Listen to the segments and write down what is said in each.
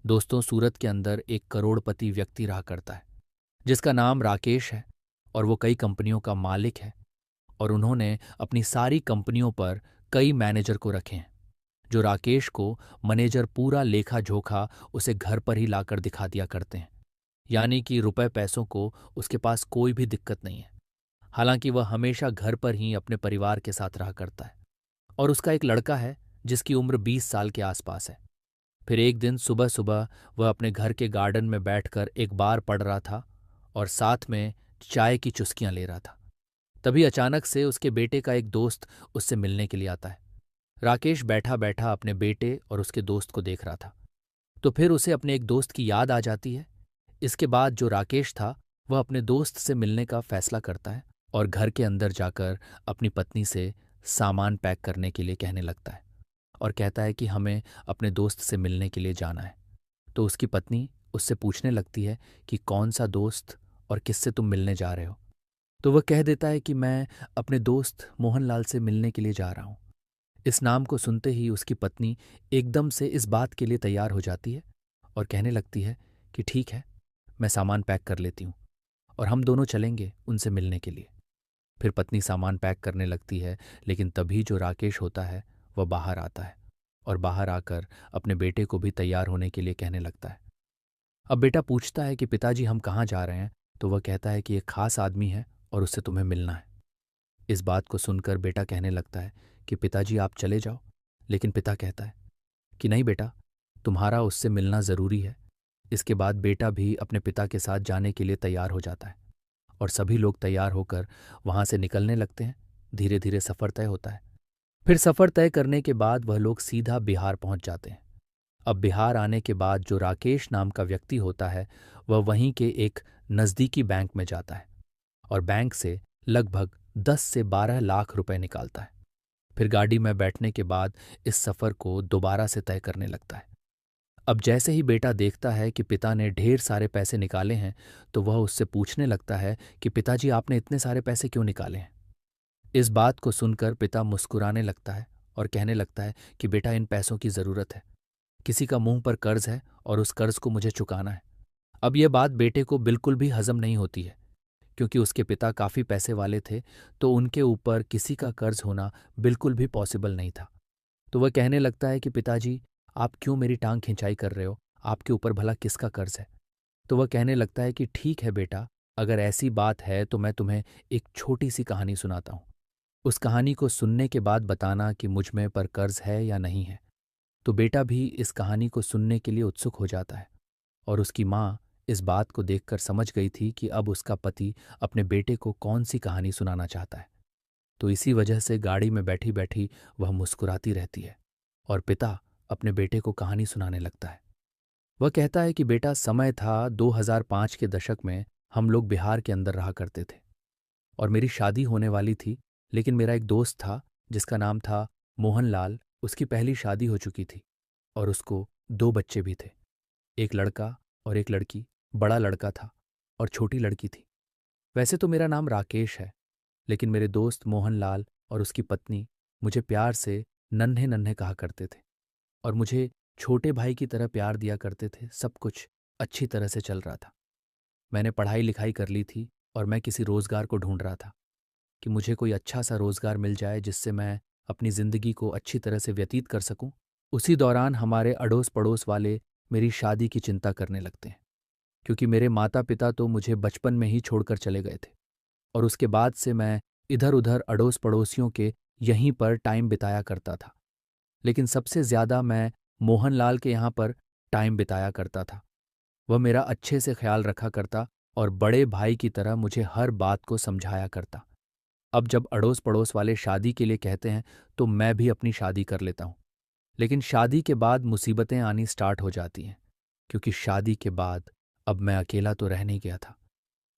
दोस्तों, सूरत के अंदर एक करोड़पति व्यक्ति रहा करता है जिसका नाम राकेश है। और वो कई कंपनियों का मालिक है। और उन्होंने अपनी सारी कंपनियों पर कई मैनेजर को रखे हैं। जो राकेश को मैनेजर पूरा लेखा जोखा उसे घर पर ही लाकर दिखा दिया करते हैं। यानी कि रुपए पैसों को उसके पास कोई भी दिक्कत नहीं है। हालांकि वह हमेशा घर पर ही अपने परिवार के साथ रहा करता है। और उसका एक लड़का है जिसकी उम्र 20 साल के आसपास है। फिर एक दिन सुबह सुबह वह अपने घर के गार्डन में बैठकर एक बार पढ़ रहा था और साथ में चाय की चुस्कियां ले रहा था। तभी अचानक से उसके बेटे का एक दोस्त उससे मिलने के लिए आता है। राकेश बैठा बैठा अपने बेटे और उसके दोस्त को देख रहा था। तो फिर उसे अपने एक दोस्त की याद आ जाती है। इसके बाद जो राकेश था वह अपने दोस्त से मिलने का फैसला करता है और घर के अंदर जाकर अपनी पत्नी से सामान पैक करने के लिए कहने लगता है और कहता है कि हमें अपने दोस्त से मिलने के लिए जाना है। तो उसकी पत्नी उससे पूछने लगती है कि कौन सा दोस्त और किससे तुम मिलने जा रहे हो। तो वह कह देता है कि मैं अपने दोस्त मोहनलाल से मिलने के लिए जा रहा हूं। इस नाम को सुनते ही उसकी पत्नी एकदम से इस बात के लिए तैयार हो जाती है और कहने लगती है कि ठीक है, मैं सामान पैक कर लेती हूँ और हम दोनों चलेंगे उनसे मिलने के लिए। फिर पत्नी सामान पैक करने लगती है, लेकिन तभी जो राकेश होता है वह बाहर आता है और बाहर आकर अपने बेटे को भी तैयार होने के लिए कहने लगता है। अब बेटा पूछता है कि पिताजी हम कहाँ जा रहे हैं। तो वह कहता है कि एक खास आदमी है और उससे तुम्हें मिलना है। इस बात को सुनकर बेटा कहने लगता है कि पिताजी आप चले जाओ। लेकिन पिता कहता है कि नहीं बेटा, तुम्हारा उससे मिलना ज़रूरी है। इसके बाद बेटा भी अपने पिता के साथ जाने के लिए तैयार हो जाता है और सभी लोग तैयार होकर वहां से निकलने लगते हैं। धीरे धीरे सफ़र तय होता है। फिर सफ़र तय करने के बाद वह लोग सीधा बिहार पहुंच जाते हैं। अब बिहार आने के बाद जो राकेश नाम का व्यक्ति होता है वह वहीं के एक नज़दीकी बैंक में जाता है और बैंक से लगभग 10 से 12 लाख रुपए निकालता है। फिर गाड़ी में बैठने के बाद इस सफ़र को दोबारा से तय करने लगता है। अब जैसे ही बेटा देखता है कि पिता ने ढेर सारे पैसे निकाले हैं तो वह उससे पूछने लगता है कि पिताजी आपने इतने सारे पैसे क्यों निकाले हैं। इस बात को सुनकर पिता मुस्कुराने लगता है और कहने लगता है कि बेटा इन पैसों की ज़रूरत है। किसी का मुंह पर कर्ज है और उस कर्ज को मुझे चुकाना है। अब यह बात बेटे को बिल्कुल भी हजम नहीं होती है, क्योंकि उसके पिता काफ़ी पैसे वाले थे तो उनके ऊपर किसी का कर्ज होना बिल्कुल भी पॉसिबल नहीं था। तो वह कहने लगता है कि पिताजी आप क्यों मेरी टांग खिंचाई कर रहे हो, आपके ऊपर भला किसका कर्ज है। तो वह कहने लगता है कि ठीक है बेटा, अगर ऐसी बात है तो मैं तुम्हें एक छोटी सी कहानी सुनाता हूँ। उस कहानी को सुनने के बाद बताना कि मुझ में पर कर्ज है या नहीं है। तो बेटा भी इस कहानी को सुनने के लिए उत्सुक हो जाता है और उसकी माँ इस बात को देखकर समझ गई थी कि अब उसका पति अपने बेटे को कौन सी कहानी सुनाना चाहता है। तो इसी वजह से गाड़ी में बैठी बैठी वह मुस्कुराती रहती है और पिता अपने बेटे को कहानी सुनाने लगता है। वह कहता है कि बेटा, समय था 2005 के दशक में हम लोग बिहार के अंदर रहा करते थे और मेरी शादी होने वाली थी। लेकिन मेरा एक दोस्त था जिसका नाम था मोहनलाल। उसकी पहली शादी हो चुकी थी और उसको 2 बच्चे भी थे, एक लड़का और एक लड़की। बड़ा लड़का था और छोटी लड़की थी। वैसे तो मेरा नाम राकेश है, लेकिन मेरे दोस्त मोहनलाल और उसकी पत्नी मुझे प्यार से नन्हे नन्हे कहा करते थे और मुझे छोटे भाई की तरह प्यार दिया करते थे। सब कुछ अच्छी तरह से चल रहा था। मैंने पढ़ाई लिखाई कर ली थी और मैं किसी रोज़गार को ढूंढ रहा था कि मुझे कोई अच्छा सा रोज़गार मिल जाए जिससे मैं अपनी ज़िंदगी को अच्छी तरह से व्यतीत कर सकूं। उसी दौरान हमारे अड़ोस पड़ोस वाले मेरी शादी की चिंता करने लगते हैं, क्योंकि मेरे माता पिता तो मुझे बचपन में ही छोड़कर चले गए थे और उसके बाद से मैं इधर उधर अड़ोस पड़ोसियों के यहीं पर टाइम बिताया करता था। लेकिन सबसे ज़्यादा मैं मोहनलाल के यहाँ पर टाइम बिताया करता था। वह मेरा अच्छे से ख्याल रखा करता और बड़े भाई की तरह मुझे हर बात को समझाया करता। अब जब अड़ोस पड़ोस वाले शादी के लिए कहते हैं तो मैं भी अपनी शादी कर लेता हूँ। लेकिन शादी के बाद मुसीबतें आनी स्टार्ट हो जाती हैं, क्योंकि शादी के बाद अब मैं अकेला तो रह नहीं गया था।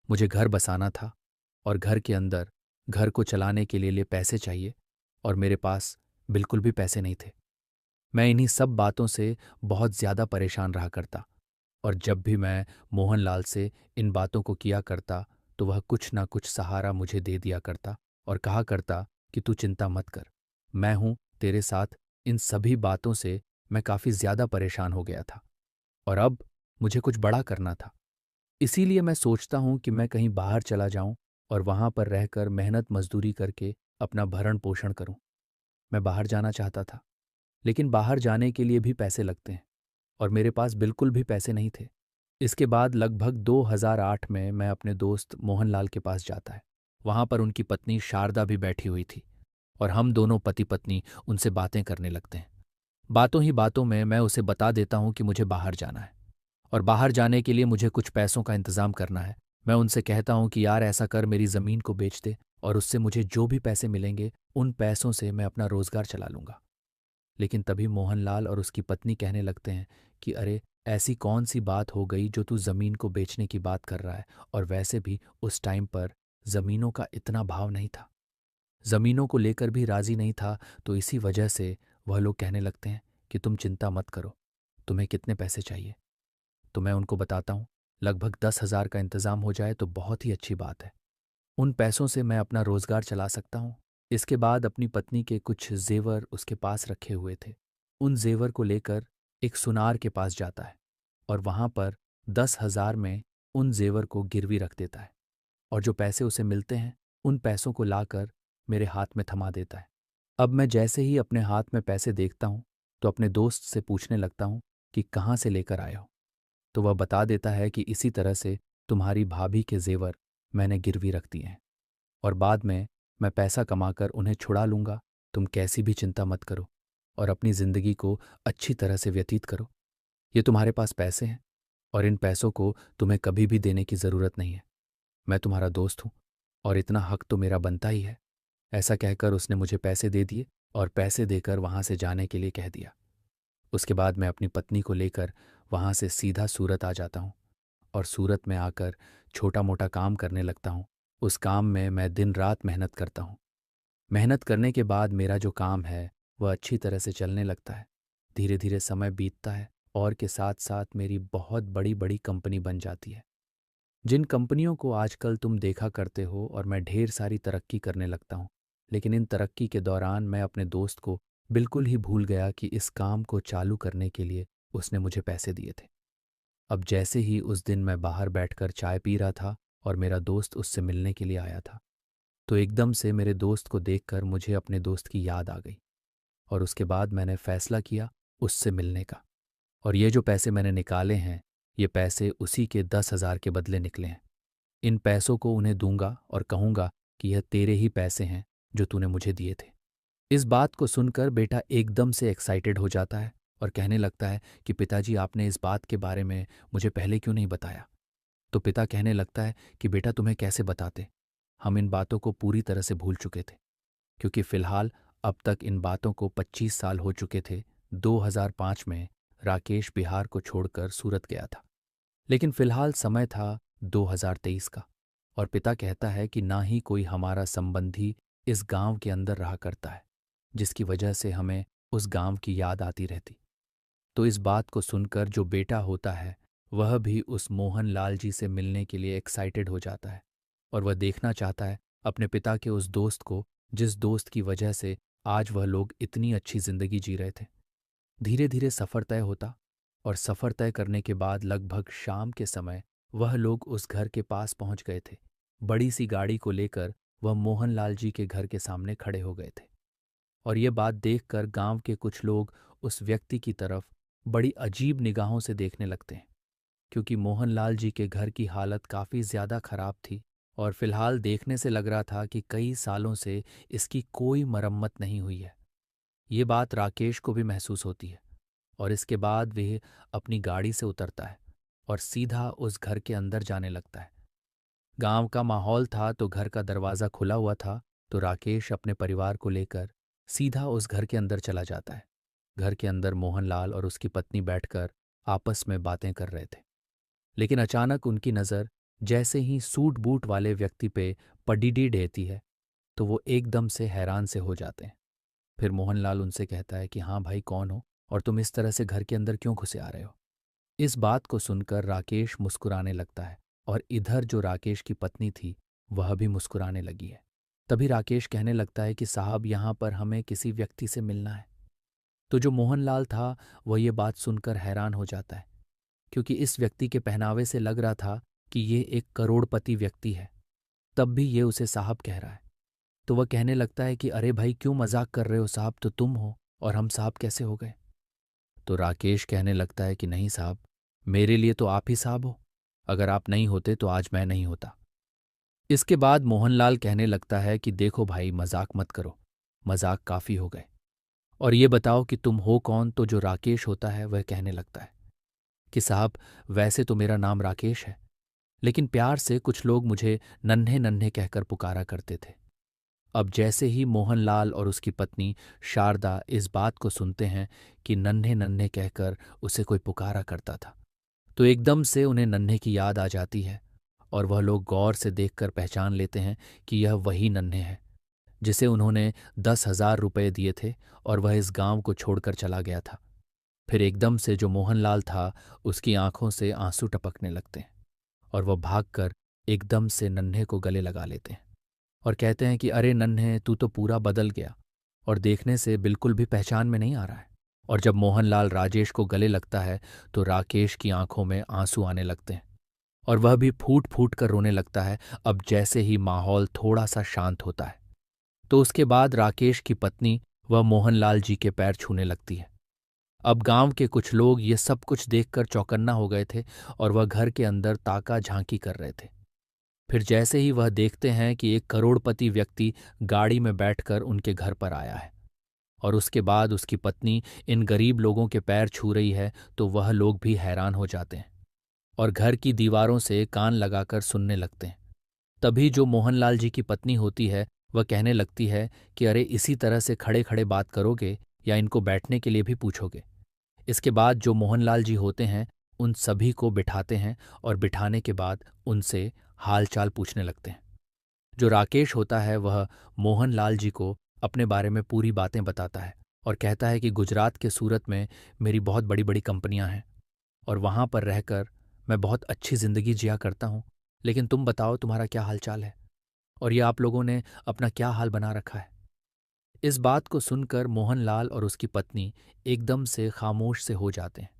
मुझे घर बसाना था और घर के अंदर घर को चलाने के लिए पैसे चाहिए और मेरे पास बिल्कुल भी पैसे नहीं थे। मैं इन्हीं सब बातों से बहुत ज़्यादा परेशान रहा करता और जब भी मैं मोहनलाल से इन बातों को किया करता तो वह कुछ ना कुछ सहारा मुझे दे दिया करता और कहा करता कि तू चिंता मत कर, मैं हूँ तेरे साथ। इन सभी बातों से मैं काफ़ी ज़्यादा परेशान हो गया था और अब मुझे कुछ बड़ा करना था। इसीलिए मैं सोचता हूँ कि मैं कहीं बाहर चला जाऊँ और वहाँ पर रहकर मेहनत मजदूरी करके अपना भरण पोषण करूँ। मैं बाहर जाना चाहता था, लेकिन बाहर जाने के लिए भी पैसे लगते हैं और मेरे पास बिल्कुल भी पैसे नहीं थे। इसके बाद लगभग 2008 में मैं अपने दोस्त मोहनलाल के पास जाता है। वहाँ पर उनकी पत्नी शारदा भी बैठी हुई थी और हम दोनों पति पत्नी उनसे बातें करने लगते हैं। बातों ही बातों में मैं उसे बता देता हूँ कि मुझे बाहर जाना है और बाहर जाने के लिए मुझे कुछ पैसों का इंतजाम करना है। मैं उनसे कहता हूँ कि यार ऐसा कर, मेरी ज़मीन को बेच दे और उससे मुझे जो भी पैसे मिलेंगे उन पैसों से मैं अपना रोज़गार चला लूँगा। लेकिन तभी मोहनलाल और उसकी पत्नी कहने लगते हैं कि अरे, ऐसी कौन सी बात हो गई जो तू ज़मीन को बेचने की बात कर रहा है, और वैसे भी उस टाइम पर ज़मीनों का इतना भाव नहीं था। ज़मीनों को लेकर भी राज़ी नहीं था, तो इसी वजह से वह लोग कहने लगते हैं कि तुम चिंता मत करो, तुम्हें कितने पैसे चाहिए। तो मैं उनको बताता हूँ, लगभग 10,000 का इंतज़ाम हो जाए तो बहुत ही अच्छी बात है। उन पैसों से मैं अपना रोज़गार चला सकता हूँ। इसके बाद अपनी पत्नी के कुछ ज़ेवर उसके पास रखे हुए थे। उन ज़ेवर को लेकर एक सुनार के पास जाता है और वहाँ पर 10,000 में उन ज़ेवर को गिरवी रख देता है, और जो पैसे उसे मिलते हैं उन पैसों को लाकर मेरे हाथ में थमा देता है। अब मैं जैसे ही अपने हाथ में पैसे देखता हूँ तो अपने दोस्त से पूछने लगता हूँ कि कहाँ से लेकर आए हो। तो वह बता देता है कि इसी तरह से तुम्हारी भाभी के ज़ेवर मैंने गिरवी रख दिए हैं और बाद में मैं पैसा कमाकर उन्हें छुड़ा लूँगा। तुम कैसी भी चिंता मत करो और अपनी ज़िंदगी को अच्छी तरह से व्यतीत करो। ये तुम्हारे पास पैसे हैं और इन पैसों को तुम्हें कभी भी देने की ज़रूरत नहीं है। मैं तुम्हारा दोस्त हूँ और इतना हक तो मेरा बनता ही है। ऐसा कहकर उसने मुझे पैसे दे दिए और पैसे देकर वहाँ से जाने के लिए कह दिया। उसके बाद मैं अपनी पत्नी को लेकर वहाँ से सीधा सूरत आ जाता हूँ और सूरत में आकर छोटा मोटा काम करने लगता हूँ। उस काम में मैं दिन रात मेहनत करता हूँ। मेहनत करने के बाद मेरा जो काम है वह अच्छी तरह से चलने लगता है। धीरे धीरे समय बीतता है और के साथ साथ मेरी बहुत बड़ी बड़ी कंपनी बन जाती है, जिन कंपनियों को आजकल तुम देखा करते हो, और मैं ढेर सारी तरक्की करने लगता हूँ। लेकिन इन तरक्की के दौरान मैं अपने दोस्त को बिल्कुल ही भूल गया कि इस काम को चालू करने के लिए उसने मुझे पैसे दिए थे। अब जैसे ही उस दिन मैं बाहर बैठकर चाय पी रहा था और मेरा दोस्त उससे मिलने के लिए आया था, तो एकदम से मेरे दोस्त को देखकर मुझे अपने दोस्त की याद आ गई और उसके बाद मैंने फैसला किया उससे मिलने का। और ये जो पैसे मैंने निकाले हैं, ये पैसे उसी के 10,000 के बदले निकले हैं। इन पैसों को उन्हें दूंगा और कहूंगा कि यह तेरे ही पैसे हैं जो तूने मुझे दिए थे। इस बात को सुनकर बेटा एकदम से एक्साइटेड हो जाता है और कहने लगता है कि पिताजी, आपने इस बात के बारे में मुझे पहले क्यों नहीं बताया। तो पिता कहने लगता है कि बेटा, तुम्हें कैसे बताते, हम इन बातों को पूरी तरह से भूल चुके थे, क्योंकि फिलहाल अब तक इन बातों को 25 साल हो चुके थे। 2005 में राकेश बिहार को छोड़कर सूरत गया था, लेकिन फिलहाल समय था 2023 का, और पिता कहता है कि ना ही कोई हमारा संबंधी इस गांव के अंदर रहा करता है, जिसकी वजह से हमें उस गांव की याद आती रहती। तो इस बात को सुनकर जो बेटा होता है वह भी उस मोहन लाल जी से मिलने के लिए एक्साइटेड हो जाता है और वह देखना चाहता है अपने पिता के उस दोस्त को, जिस दोस्त की वजह से आज वह लोग इतनी अच्छी जिंदगी जी रहे थे। धीरे धीरे सफ़र तय होता और सफ़र तय करने के बाद लगभग शाम के समय वह लोग उस घर के पास पहुंच गए थे। बड़ी सी गाड़ी को लेकर वह मोहनलाल जी के घर के सामने खड़े हो गए थे, और ये बात देखकर गांव के कुछ लोग उस व्यक्ति की तरफ बड़ी अजीब निगाहों से देखने लगते हैं, क्योंकि मोहनलाल जी के घर की हालत काफ़ी ज़्यादा खराब थी और फिलहाल देखने से लग रहा था कि कई सालों से इसकी कोई मरम्मत नहीं हुई है। ये बात राकेश को भी महसूस होती है और इसके बाद वह अपनी गाड़ी से उतरता है और सीधा उस घर के अंदर जाने लगता है। गांव का माहौल था तो घर का दरवाज़ा खुला हुआ था, तो राकेश अपने परिवार को लेकर सीधा उस घर के अंदर चला जाता है। घर के अंदर मोहनलाल और उसकी पत्नी बैठकर आपस में बातें कर रहे थे, लेकिन अचानक उनकी नज़र जैसे ही सूट बूट वाले व्यक्ति पे पडिडी देती है, तो वो एकदम से हैरान से हो जाते हैं। फिर मोहनलाल उनसे कहता है कि हाँ भाई, कौन हो और तुम इस तरह से घर के अंदर क्यों घुसे आ रहे हो। इस बात को सुनकर राकेश मुस्कुराने लगता है और इधर जो राकेश की पत्नी थी वह भी मुस्कुराने लगी है। तभी राकेश कहने लगता है कि साहब, यहाँ पर हमें किसी व्यक्ति से मिलना है। तो जो मोहनलाल था वह ये बात सुनकर हैरान हो जाता है क्योंकि इस व्यक्ति के पहनावे से लग रहा था कि ये एक करोड़पति व्यक्ति है। तब भी ये उसे साहब कह रहा है। तो वह कहने लगता है कि अरे भाई, क्यों मजाक कर रहे हो साहब, तो तुम हो और हम साहब कैसे हो गए? तो राकेश कहने लगता है कि नहीं साहब, मेरे लिए तो आप ही साहब हो। अगर आप नहीं होते तो आज मैं नहीं होता। इसके बाद मोहनलाल कहने लगता है कि देखो भाई, मजाक मत करो, मजाक काफी हो गए। और ये बताओ कि तुम हो कौन? तो जो राकेश होता है वह कहने लगता है कि साहब, वैसे तो मेरा नाम राकेश है, लेकिन प्यार से कुछ लोग मुझे नन्हे नन्हे कहकर पुकारा करते थे। अब जैसे ही मोहनलाल और उसकी पत्नी शारदा इस बात को सुनते हैं कि नन्हे नन्हे कहकर उसे कोई पुकारा करता था, तो एकदम से उन्हें नन्हे की याद आ जाती है और वह लोग गौर से देखकर पहचान लेते हैं कि यह वही नन्हे है जिसे उन्होंने 10,000 रुपये दिए थे और वह इस गांव को छोड़कर चला गया था। फिर एकदम से जो मोहनलाल था, उसकी आंखों से आंसू टपकने लगते हैं और वह भागकर एकदम से नन्हे को गले लगा लेते हैं और कहते हैं कि अरे नन्हे, तू तो पूरा बदल गया और देखने से बिल्कुल भी पहचान में नहीं आ रहा है। और जब मोहनलाल राजेश को गले लगता है तो राकेश की आंखों में आंसू आने लगते हैं और वह भी फूट फूट कर रोने लगता है। अब जैसे ही माहौल थोड़ा सा शांत होता है तो उसके बाद राकेश की पत्नी वह मोहनलाल जी के पैर छूने लगती है। अब गांव के कुछ लोग ये सब कुछ देखकर चौकन्ना हो गए थे और वह घर के अंदर ताका झांकी कर रहे थे। फिर जैसे ही वह देखते हैं कि एक करोड़पति व्यक्ति गाड़ी में बैठकर उनके घर पर आया है और उसके बाद उसकी पत्नी इन गरीब लोगों के पैर छू रही है, तो वह लोग भी हैरान हो जाते हैं और घर की दीवारों से कान लगाकर सुनने लगते हैं। तभी जो मोहनलाल जी की पत्नी होती है वह कहने लगती है कि अरे, इसी तरह से खड़े खड़े बात करोगे या इनको बैठने के लिए भी पूछोगे? इसके बाद जो मोहनलाल जी होते हैं उन सभी को बिठाते हैं और बिठाने के बाद उनसे हालचाल पूछने लगते हैं। जो राकेश होता है वह मोहनलाल जी को अपने बारे में पूरी बातें बताता है और कहता है कि गुजरात के सूरत में मेरी बहुत बड़ी बड़ी कंपनियां हैं और वहां पर रहकर मैं बहुत अच्छी जिंदगी जिया करता हूं। लेकिन तुम बताओ, तुम्हारा क्या हालचाल है और ये आप लोगों ने अपना क्या हाल बना रखा है? इस बात को सुनकर मोहनलाल और उसकी पत्नी एकदम से खामोश से हो जाते हैं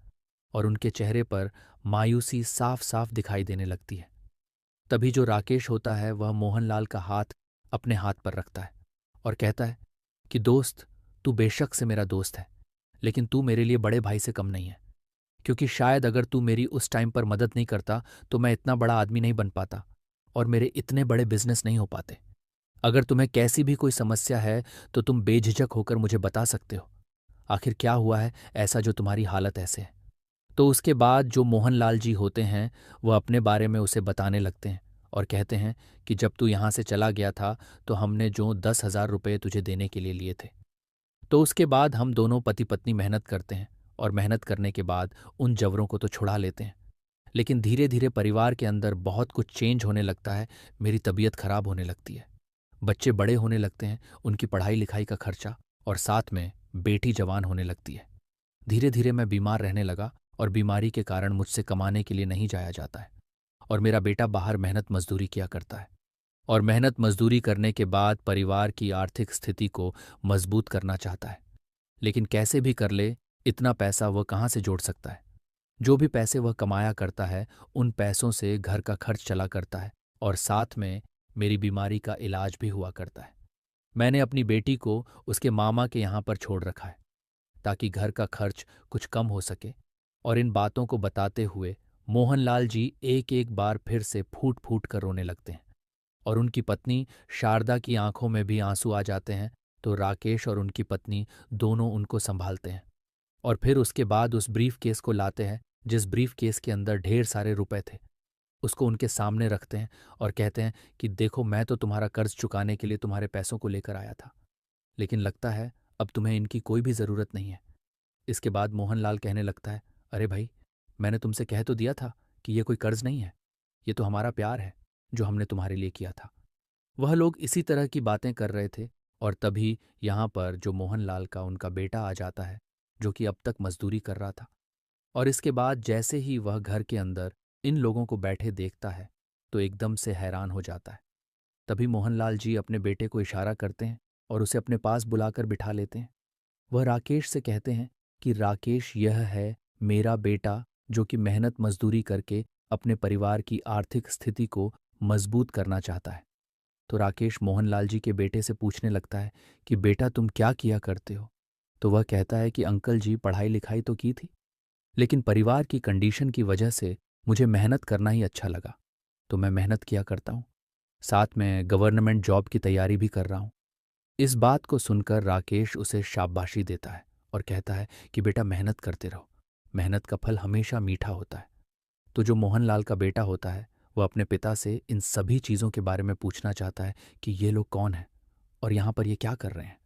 और उनके चेहरे पर मायूसी साफ साफ दिखाई देने लगती है। तभी जो राकेश होता है वह मोहनलाल का हाथ अपने हाथ पर रखता है और कहता है कि दोस्त, तू बेशक से मेरा दोस्त है, लेकिन तू मेरे लिए बड़े भाई से कम नहीं है, क्योंकि शायद अगर तू मेरी उस टाइम पर मदद नहीं करता तो मैं इतना बड़ा आदमी नहीं बन पाता और मेरे इतने बड़े बिजनेस नहीं हो पाते। अगर तुम्हें कैसी भी कोई समस्या है तो तुम बेझिझक होकर मुझे बता सकते हो। आखिर क्या हुआ है ऐसा जो तुम्हारी हालत ऐसे है? तो उसके बाद जो मोहनलाल जी होते हैं वह अपने बारे में उसे बताने लगते हैं और कहते हैं कि जब तू यहाँ से चला गया था तो हमने जो 10,000 रुपये तुझे देने के लिए लिए थे, तो उसके बाद हम दोनों पति पत्नी मेहनत करते हैं और मेहनत करने के बाद उन जवरों को तो छुड़ा लेते हैं। लेकिन धीरे धीरे परिवार के अंदर बहुत कुछ चेंज होने लगता है। मेरी तबीयत खराब होने लगती है, बच्चे बड़े होने लगते हैं, उनकी पढ़ाई लिखाई का खर्चा, और साथ में बेटी जवान होने लगती है। धीरे धीरे मैं बीमार रहने लगा और बीमारी के कारण मुझसे कमाने के लिए नहीं जाया जाता है और मेरा बेटा बाहर मेहनत मजदूरी किया करता है और मेहनत मजदूरी करने के बाद परिवार की आर्थिक स्थिति को मजबूत करना चाहता है। लेकिन कैसे भी कर ले, इतना पैसा वह कहाँ से जोड़ सकता है? जो भी पैसे वह कमाया करता है उन पैसों से घर का खर्च चला करता है और साथ में मेरी बीमारी का इलाज भी हुआ करता है। मैंने अपनी बेटी को उसके मामा के यहाँ पर छोड़ रखा है ताकि घर का खर्च कुछ कम हो सके। और इन बातों को बताते हुए मोहनलाल जी एक एक बार फिर से फूट फूट कर रोने लगते हैं और उनकी पत्नी शारदा की आंखों में भी आंसू आ जाते हैं। तो राकेश और उनकी पत्नी दोनों उनको संभालते हैं और फिर उसके बाद उस ब्रीफ केस को लाते हैं जिस ब्रीफ केस के अंदर ढेर सारे रुपए थे, उसको उनके सामने रखते हैं और कहते हैं कि देखो, मैं तो तुम्हारा कर्ज चुकाने के लिए तुम्हारे पैसों को लेकर आया था, लेकिन लगता है अब तुम्हें इनकी कोई भी ज़रूरत नहीं है। इसके बाद मोहनलाल कहने लगता है, अरे भाई, मैंने तुमसे कह तो दिया था कि ये कोई कर्ज नहीं है, ये तो हमारा प्यार है जो हमने तुम्हारे लिए किया था। वह लोग इसी तरह की बातें कर रहे थे और तभी यहाँ पर जो मोहनलाल का उनका बेटा आ जाता है, जो कि अब तक मजदूरी कर रहा था। और इसके बाद जैसे ही वह घर के अंदर इन लोगों को बैठे देखता है तो एकदम से हैरान हो जाता है। तभी मोहनलाल जी अपने बेटे को इशारा करते हैं और उसे अपने पास बुलाकर बिठा लेते हैं। वह राकेश से कहते हैं कि राकेश, यह है मेरा बेटा जो कि मेहनत मजदूरी करके अपने परिवार की आर्थिक स्थिति को मजबूत करना चाहता है। तो राकेश मोहनलाल जी के बेटे से पूछने लगता है कि बेटा तुम क्या किया करते हो? तो वह कहता है कि अंकल जी पढ़ाई लिखाई तो की थी, लेकिन परिवार की कंडीशन की वजह से मुझे मेहनत करना ही अच्छा लगा, तो मैं मेहनत किया करता हूँ। साथ में गवर्नमेंट जॉब की तैयारी भी कर रहा हूँ। इस बात को सुनकर राकेश उसे शाबाशी देता है और कहता है कि बेटा मेहनत करते रहो, मेहनत का फल हमेशा मीठा होता है। तो जो मोहनलाल का बेटा होता है वह अपने पिता से इन सभी चीज़ों के बारे में पूछना चाहता है कि ये लोग कौन हैं और यहाँ पर ये क्या कर रहे हैं।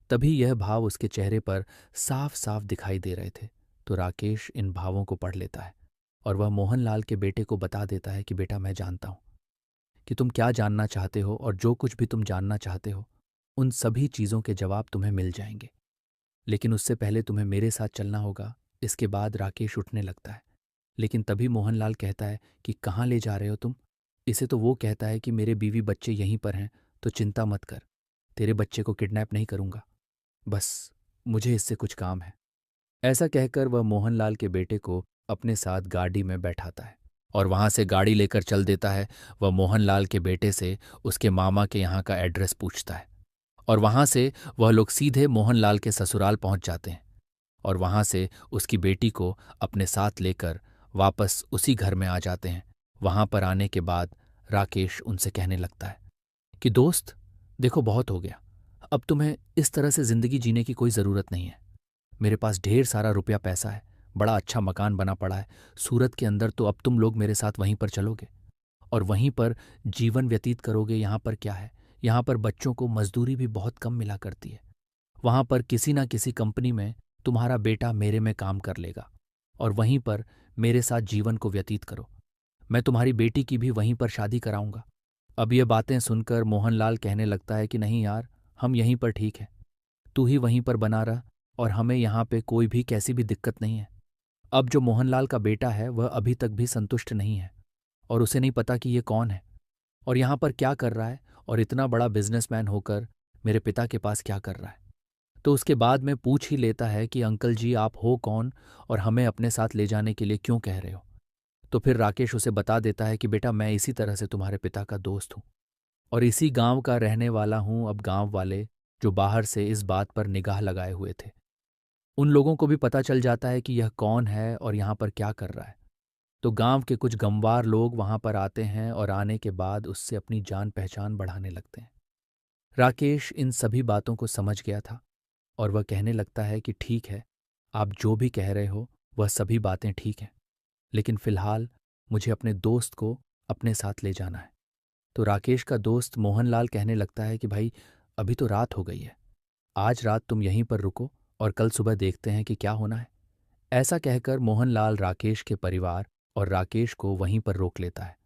तभी यह भाव उसके चेहरे पर साफ साफ दिखाई दे रहे थे। तो राकेश इन भावों को पढ़ लेता है और वह मोहनलाल के बेटे को बता देता है कि बेटा मैं जानता हूँ कि तुम क्या जानना चाहते हो, और जो कुछ भी तुम जानना चाहते हो उन सभी चीज़ों के जवाब तुम्हें मिल जाएंगे, लेकिन उससे पहले तुम्हें मेरे साथ चलना होगा। इसके बाद राकेश उठने लगता है, लेकिन तभी मोहनलाल कहता है कि कहाँ ले जा रहे हो तुम? इसे तो वो कहता है कि मेरे बीवी बच्चे यहीं पर हैं, तो चिंता मत कर, तेरे बच्चे को किडनैप नहीं करूंगा, बस मुझे इससे कुछ काम है। ऐसा कहकर वह मोहनलाल के बेटे को अपने साथ गाड़ी में बैठाता है और वहां से गाड़ी लेकर चल देता है। वह मोहनलाल के बेटे से उसके मामा के यहाँ का एड्रेस पूछता है और वहां से वह लोग सीधे मोहनलाल के ससुराल पहुंच जाते हैं और वहां से उसकी बेटी को अपने साथ लेकर वापस उसी घर में आ जाते हैं। वहां पर आने के बाद राकेश उनसे कहने लगता है कि दोस्त देखो बहुत हो गया, अब तुम्हें इस तरह से जिंदगी जीने की कोई ज़रूरत नहीं है। मेरे पास ढेर सारा रुपया पैसा है, बड़ा अच्छा मकान बना पड़ा है सूरत के अंदर, तो अब तुम लोग मेरे साथ वहीं पर चलोगे और वहीं पर जीवन व्यतीत करोगे। यहाँ पर क्या है, यहाँ पर बच्चों को मजदूरी भी बहुत कम मिला करती है। वहाँ पर किसी ना किसी कंपनी में तुम्हारा बेटा मेरे में काम कर लेगा और वहीं पर मेरे साथ जीवन को व्यतीत करो। मैं तुम्हारी बेटी की भी वहीं पर शादी कराऊंगा। अब ये बातें सुनकर मोहनलाल कहने लगता है कि नहीं यार, हम यहीं पर ठीक है, तू ही वहीं पर बना रह और हमें यहाँ पे कोई भी कैसी भी दिक्कत नहीं है। अब जो मोहनलाल का बेटा है वह अभी तक भी संतुष्ट नहीं है और उसे नहीं पता कि ये कौन है और यहाँ पर क्या कर रहा है, और इतना बड़ा बिजनेसमैन होकर मेरे पिता के पास क्या कर रहा है। तो उसके बाद में पूछ ही लेता है कि अंकल जी आप हो कौन और हमें अपने साथ ले जाने के लिए क्यों कह रहे हो। तो फिर राकेश उसे बता देता है कि बेटा मैं इसी तरह से तुम्हारे पिता का दोस्त हूँ और इसी गांव का रहने वाला हूँ। अब गांव वाले जो बाहर से इस बात पर निगाह लगाए हुए थे, उन लोगों को भी पता चल जाता है कि यह कौन है और यहाँ पर क्या कर रहा है। तो गांव के कुछ गंवार लोग वहां पर आते हैं और आने के बाद उससे अपनी जान पहचान बढ़ाने लगते हैं। राकेश इन सभी बातों को समझ गया था और वह कहने लगता है कि ठीक है, आप जो भी कह रहे हो वह सभी बातें ठीक हैं, लेकिन फिलहाल मुझे अपने दोस्त को अपने साथ ले जाना है। तो राकेश का दोस्त मोहनलाल कहने लगता है कि भाई अभी तो रात हो गई है, आज रात तुम यहीं पर रुको और कल सुबह देखते हैं कि क्या होना है। ऐसा कहकर मोहनलाल राकेश के परिवार और राकेश को वहीं पर रोक लेता है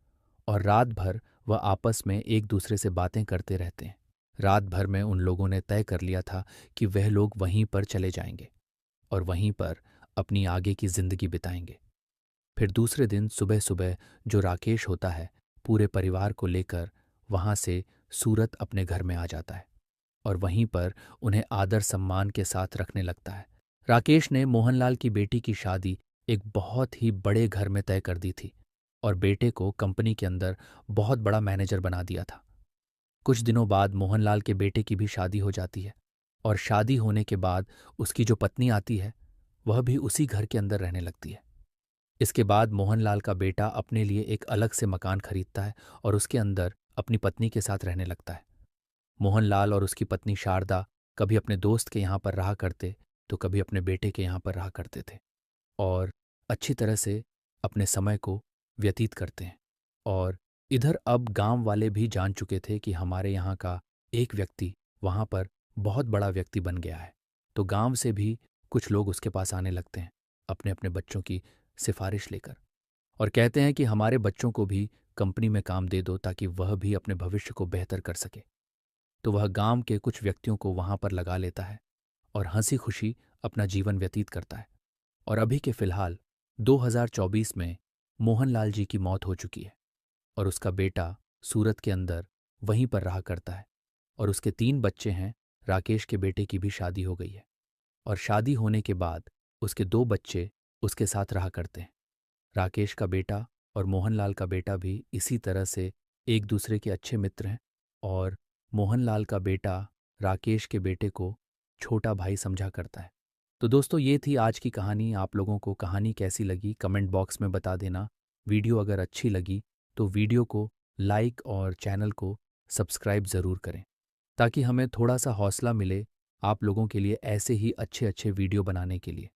और रात भर वह आपस में एक दूसरे से बातें करते रहते हैं। रात भर में उन लोगों ने तय कर लिया था कि वह लोग वहीं पर चले जाएंगे और वहीं पर अपनी आगे की जिंदगी बिताएंगे। फिर दूसरे दिन सुबह सुबह जो राकेश होता है पूरे परिवार को लेकर वहां से सूरत अपने घर में आ जाता है और वहीं पर उन्हें आदर सम्मान के साथ रखने लगता है। राकेश ने मोहनलाल की बेटी की शादी एक बहुत ही बड़े घर में तय कर दी थी और बेटे को कंपनी के अंदर बहुत बड़ा मैनेजर बना दिया था। कुछ दिनों बाद मोहनलाल के बेटे की भी शादी हो जाती है और शादी होने के बाद उसकी जो पत्नी आती है वह भी उसी घर के अंदर रहने लगती है। इसके बाद मोहनलाल का बेटा अपने लिए एक अलग से मकान खरीदता है और उसके अंदर अपनी पत्नी के साथ रहने लगता है। मोहनलाल और उसकी पत्नी शारदा कभी अपने दोस्त के यहाँ पर रहा करते तो कभी अपने बेटे के यहाँ पर रहा करते थे और अच्छी तरह से अपने समय को व्यतीत करते हैं। और इधर अब गांव वाले भी जान चुके थे कि हमारे यहाँ का एक व्यक्ति वहाँ पर बहुत बड़ा व्यक्ति बन गया है, तो गांव से भी कुछ लोग उसके पास आने लगते हैं अपने अपने बच्चों की सिफारिश लेकर और कहते हैं कि हमारे बच्चों को भी कंपनी में काम दे दो ताकि वह भी अपने भविष्य को बेहतर कर सके। तो वह गांव के कुछ व्यक्तियों को वहां पर लगा लेता है और हंसी खुशी अपना जीवन व्यतीत करता है। और अभी के फिलहाल 2024 में मोहनलाल जी की मौत हो चुकी है और उसका बेटा सूरत के अंदर वहीं पर रहा करता है और उसके 3 बच्चे हैं। राकेश के बेटे की भी शादी हो गई है और शादी होने के बाद उसके 2 बच्चे उसके साथ रहा करते हैं। राकेश का बेटा और मोहनलाल का बेटा भी इसी तरह से एक दूसरे के अच्छे मित्र हैं और मोहनलाल का बेटा राकेश के बेटे को छोटा भाई समझा करता है। तो दोस्तों, ये थी आज की कहानी। आप लोगों को कहानी कैसी लगी कमेंट बॉक्स में बता देना। वीडियो अगर अच्छी लगी तो वीडियो को लाइक और चैनल को सब्सक्राइब ज़रूर करें, ताकि हमें थोड़ा सा हौसला मिले आप लोगों के लिए ऐसे ही अच्छे अच्छे वीडियो बनाने के लिए।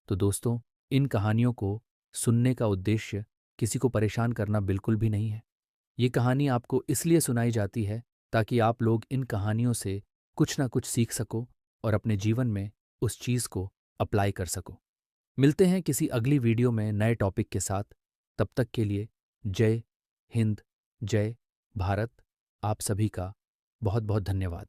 तो दोस्तों, इन कहानियों को सुनने का उद्देश्य किसी को परेशान करना बिल्कुल भी नहीं है। ये कहानी आपको इसलिए सुनाई जाती है ताकि आप लोग इन कहानियों से कुछ ना कुछ सीख सको और अपने जीवन में उस चीज़ को अप्लाई कर सको। मिलते हैं किसी अगली वीडियो में नए टॉपिक के साथ। तब तक के लिए जय हिंद, जय भारत। आप सभी का बहुत बहुत धन्यवाद।